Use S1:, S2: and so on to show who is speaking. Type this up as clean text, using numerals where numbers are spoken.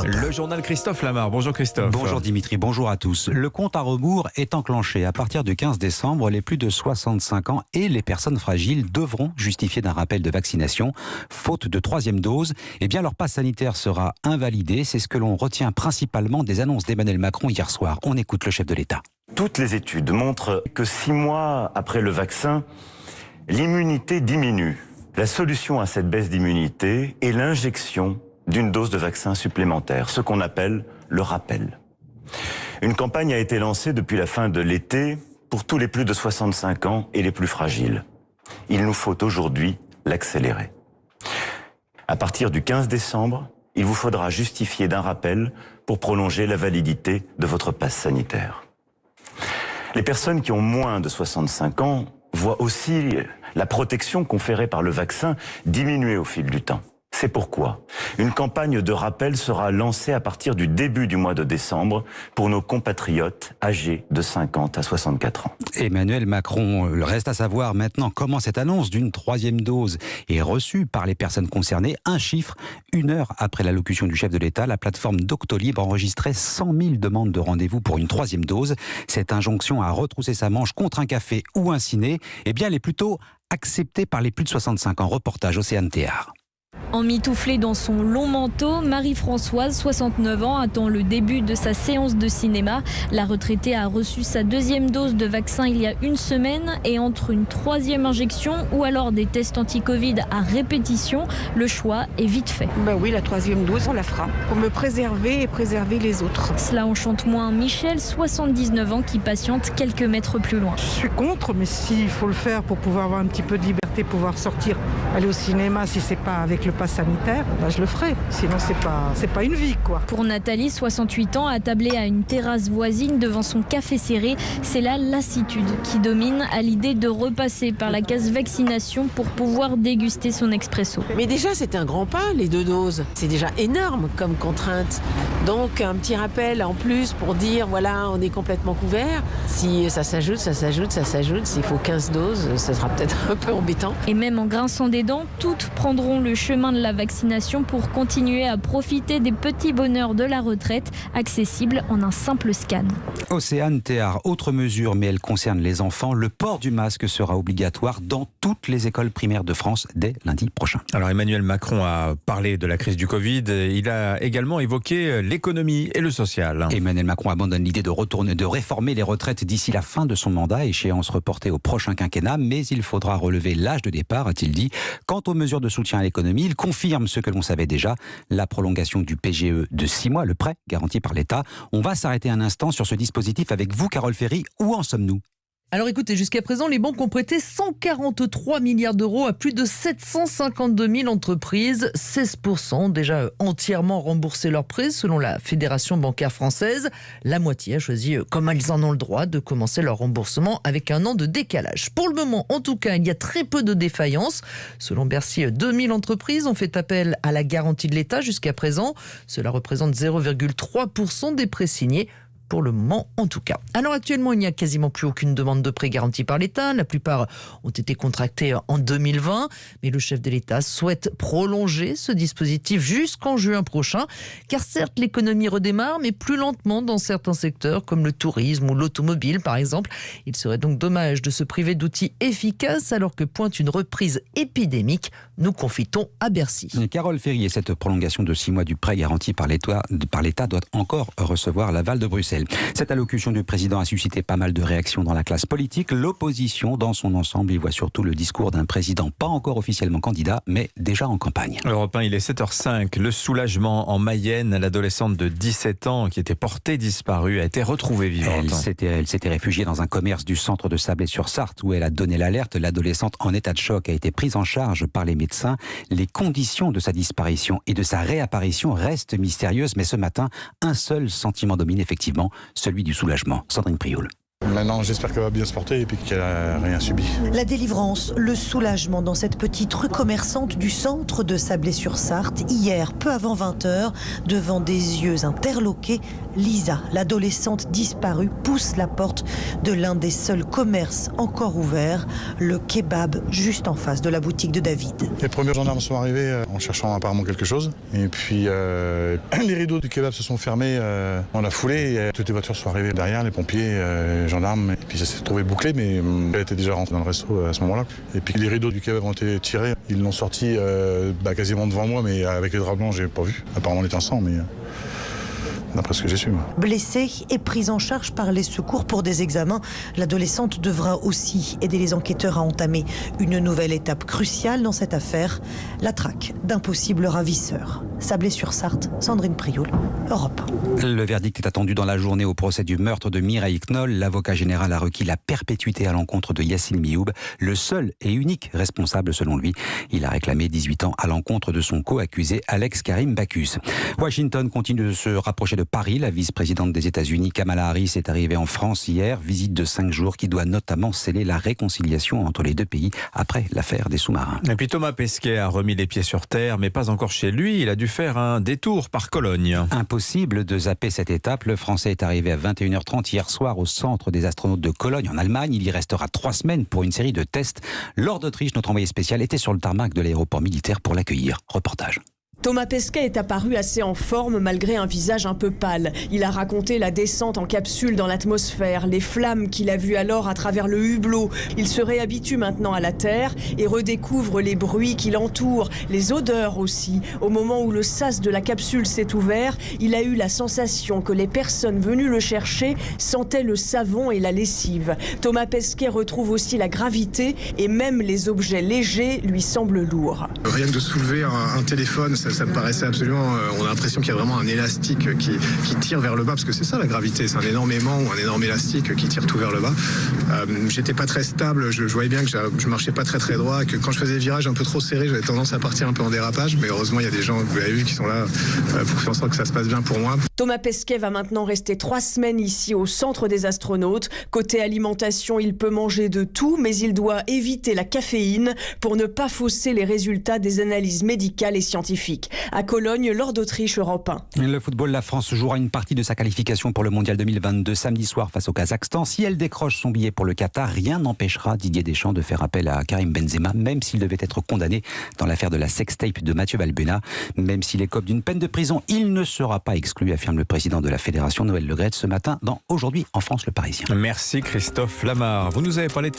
S1: Le journal Christophe Lamar. Bonjour Christophe.
S2: Bonjour Dimitri, bonjour à tous. Le compte à rebours est enclenché. À partir du 15 décembre, les plus de 65 ans et les personnes fragiles devront justifier d'un rappel de vaccination. Faute de troisième dose, leur passe sanitaire sera invalidé. C'est ce que l'on retient principalement des annonces d'Emmanuel Macron hier soir. On écoute le chef de l'État.
S3: Toutes les études montrent que 6 mois après le vaccin, l'immunité diminue. La solution à cette baisse d'immunité est l'injection d'une dose de vaccin supplémentaire, ce qu'on appelle le rappel. Une campagne a été lancée depuis la fin de l'été pour tous les plus de 65 ans et les plus fragiles. Il nous faut aujourd'hui l'accélérer. À partir du 15 décembre, il vous faudra justifier d'un rappel pour prolonger la validité de votre passe sanitaire. Les personnes qui ont moins de 65 ans voient aussi la protection conférée par le vaccin diminuer au fil du temps. C'est pourquoi une campagne de rappel sera lancée à partir du début du mois de décembre pour nos compatriotes âgés de 50 à 64 ans.
S2: Emmanuel Macron, le reste à savoir maintenant comment cette annonce d'une troisième dose est reçue par les personnes concernées. Un chiffre, 1 heure après l'allocution du chef de l'État, la plateforme Doctolib enregistrait 100 000 demandes de rendez-vous pour une troisième dose. Cette injonction à retrousser sa manche contre un café ou un ciné, elle est plutôt acceptée par les plus de 65 ans. Reportage Océane Théard.
S4: Emmitouflée dans son long manteau, Marie-Françoise, 69 ans, attend le début de sa séance de cinéma. La retraitée a reçu sa deuxième dose de vaccin il y a une semaine et entre une troisième injection ou alors des tests anti-Covid à répétition, le choix est vite fait.
S5: Oui, la troisième dose, on la fera pour me préserver et préserver les autres.
S4: Cela enchante moins Michel, 79 ans, qui patiente quelques mètres plus loin.
S5: Je suis contre, mais s'il faut le faire pour pouvoir avoir un petit peu de liberté, pouvoir sortir, aller au cinéma, si c'est pas avec le pass sanitaire, je le ferai. Sinon, c'est pas une vie, quoi.
S4: Pour Nathalie, 68 ans, attablée à une terrasse voisine devant son café serré, c'est la lassitude qui domine à l'idée de repasser par la case vaccination pour pouvoir déguster son expresso.
S6: Mais déjà, c'est un grand pas, les 2 doses. C'est déjà énorme comme contrainte. Donc, un petit rappel en plus pour dire, voilà, on est complètement couvert. Si ça s'ajoute, s'il faut 15 doses, ça sera peut-être un peu embêtant.
S4: Et même en grinçant des dents, toutes prendront le chemin de la vaccination pour continuer à profiter des petits bonheurs de la retraite, accessibles en un simple scan.
S2: Océane Théard, autre mesure, mais elle concerne les enfants. Le port du masque sera obligatoire dans toutes les écoles primaires de France dès lundi prochain.
S1: Alors Emmanuel Macron a parlé de la crise du Covid. Il a également évoqué l'économie et le social.
S2: Emmanuel Macron abandonne l'idée de réformer les retraites d'ici la fin de son mandat, échéance reportée au prochain quinquennat, mais il faudra relever l'âge de départ, a-t-il dit. Quant aux mesures de soutien à l'économie, il confirme ce que l'on savait déjà, la prolongation du PGE de 6 mois, le prêt garanti par l'État. On va s'arrêter un instant sur ce dispositif avec vous, Carole Ferry. Où en sommes-nous ?
S7: Alors écoutez, jusqu'à présent, les banques ont prêté 143 milliards d'euros à plus de 752 000 entreprises. 16% ont déjà entièrement remboursé leurs prêts, selon la Fédération bancaire française. La moitié a choisi, comme elles en ont le droit, de commencer leur remboursement avec un an de décalage. Pour le moment, en tout cas, il y a très peu de défaillances. Selon Bercy, 2000 entreprises ont fait appel à la garantie de l'État jusqu'à présent. Cela représente 0,3% des prêts signés. Pour le moment, en tout cas. Alors actuellement, il n'y a quasiment plus aucune demande de prêt garantie par l'État. La plupart ont été contractés en 2020. Mais le chef de l'État souhaite prolonger ce dispositif jusqu'en juin prochain. Car certes, l'économie redémarre, mais plus lentement dans certains secteurs, comme le tourisme ou l'automobile, par exemple. Il serait donc dommage de se priver d'outils efficaces alors que pointe une reprise épidémique. Nous confie-t-on à Bercy.
S2: Carole Ferry, et cette prolongation de 6 mois du prêt garanti par l'État doit encore recevoir l'aval de Bruxelles. Cette allocution du président a suscité pas mal de réactions dans la classe politique. L'opposition, dans son ensemble, y voit surtout le discours d'un président pas encore officiellement candidat, mais déjà en campagne.
S1: Europe 1, il est 7h05. Le soulagement en Mayenne. L'adolescente de 17 ans qui était portée disparue a été retrouvée vivante.
S2: Elle s'était réfugiée dans un commerce du centre de Sablé-sur-Sarthe où elle a donné l'alerte. L'adolescente en état de choc a été prise en charge par les médecins. Les conditions de sa disparition et de sa réapparition restent mystérieuses, mais ce matin, un seul sentiment domine effectivement, celui du soulagement. Sandrine Prioul.
S8: Maintenant, j'espère qu'elle va bien se porter et puis qu'elle n'a rien subi.
S9: La délivrance, le soulagement dans cette petite rue commerçante du centre de Sablé-sur-Sarthe. Hier, peu avant 20h, devant des yeux interloqués, Lisa, l'adolescente disparue, pousse la porte de l'un des seuls commerces encore ouverts, le kebab, juste en face de la boutique de David.
S8: Les premiers gendarmes sont arrivés en cherchant apparemment quelque chose. Et puis les rideaux du kebab se sont fermés dans la foulée. Et toutes les voitures sont arrivées derrière, les pompiers, les gendarmes. Et puis ça s'est trouvé bouclé, mais elle était déjà rentrée dans le resto à ce moment-là. Et puis les rideaux du kebab ont été tirés. Ils l'ont sorti quasiment devant moi, mais avec les draps blancs, j'ai pas vu. Apparemment, elle était en sang, mais d'après ce que j'ai su.
S9: Blessée et prise en charge par les secours pour des examens, l'adolescente devra aussi aider les enquêteurs à entamer une nouvelle étape cruciale dans cette affaire, la traque d'un possible ravisseur. Sablé-sur-Sarthe, Sandrine Prioul, Europe.
S2: Le verdict est attendu dans la journée au procès du meurtre de Mireille Knoll. L'avocat général a requis la perpétuité à l'encontre de Yassine Mioub, le seul et unique responsable selon lui. Il a réclamé 18 ans à l'encontre de son co-accusé Alex Karim Bacchus. Washington continue de se rapprocher de Paris. La vice-présidente des États-Unis, Kamala Harris, est arrivée en France hier. Visite de 5 jours qui doit notamment sceller la réconciliation entre les deux pays après l'affaire des sous-marins.
S1: Et puis Thomas Pesquet a remis les pieds sur terre, mais pas encore chez lui. Il a dû faire un détour par Cologne.
S2: Impossible de zapper cette étape. Le Français est arrivé à 21h30 hier soir au centre des astronautes de Cologne en Allemagne. Il y restera 3 semaines pour une série de tests. Laure d'Autriche, notre envoyé spécial, était sur le tarmac de l'aéroport militaire pour l'accueillir. Reportage.
S10: Thomas Pesquet est apparu assez en forme malgré un visage un peu pâle. Il a raconté la descente en capsule dans l'atmosphère, les flammes qu'il a vues alors à travers le hublot. Il se réhabitue maintenant à la Terre et redécouvre les bruits qui l'entourent, les odeurs aussi. Au moment où le sas de la capsule s'est ouvert, il a eu la sensation que les personnes venues le chercher sentaient le savon et la lessive. Thomas Pesquet retrouve aussi la gravité et même les objets légers lui semblent lourds.
S11: Rien que de soulever un téléphone, ça me paraissait absolument... on a l'impression qu'il y a vraiment un élastique qui tire vers le bas, parce que c'est ça la gravité, c'est un énorme aimant ou un énorme élastique qui tire tout vers le bas. J'étais pas très stable, je voyais bien que je marchais pas très très droit, que quand je faisais des virages un peu trop serrés, j'avais tendance à partir un peu en dérapage, mais heureusement il y a des gens, vous l'avez vu, qui sont là pour faire en sorte que ça se passe bien pour moi.
S10: Thomas Pesquet va maintenant rester 3 semaines ici au centre des astronautes. Côté alimentation, il peut manger de tout, mais il doit éviter la caféine pour ne pas fausser les résultats des analyses médicales et scientifiques. À Cologne, Laure d'Autriche, Europe 1.
S2: Le football, la France jouera une partie de sa qualification pour le Mondial 2022 samedi soir face au Kazakhstan. Si elle décroche son billet pour le Qatar, rien n'empêchera Didier Deschamps de faire appel à Karim Benzema, même s'il devait être condamné dans l'affaire de la sextape de Mathieu Valbuena. Même s'il écope d'une peine de prison, il ne sera pas exclu, affirme le président de la Fédération, Noël Le Graët, ce matin dans Aujourd'hui en France, Le Parisien.
S1: Merci Christophe Lamar. Vous nous avez parlé de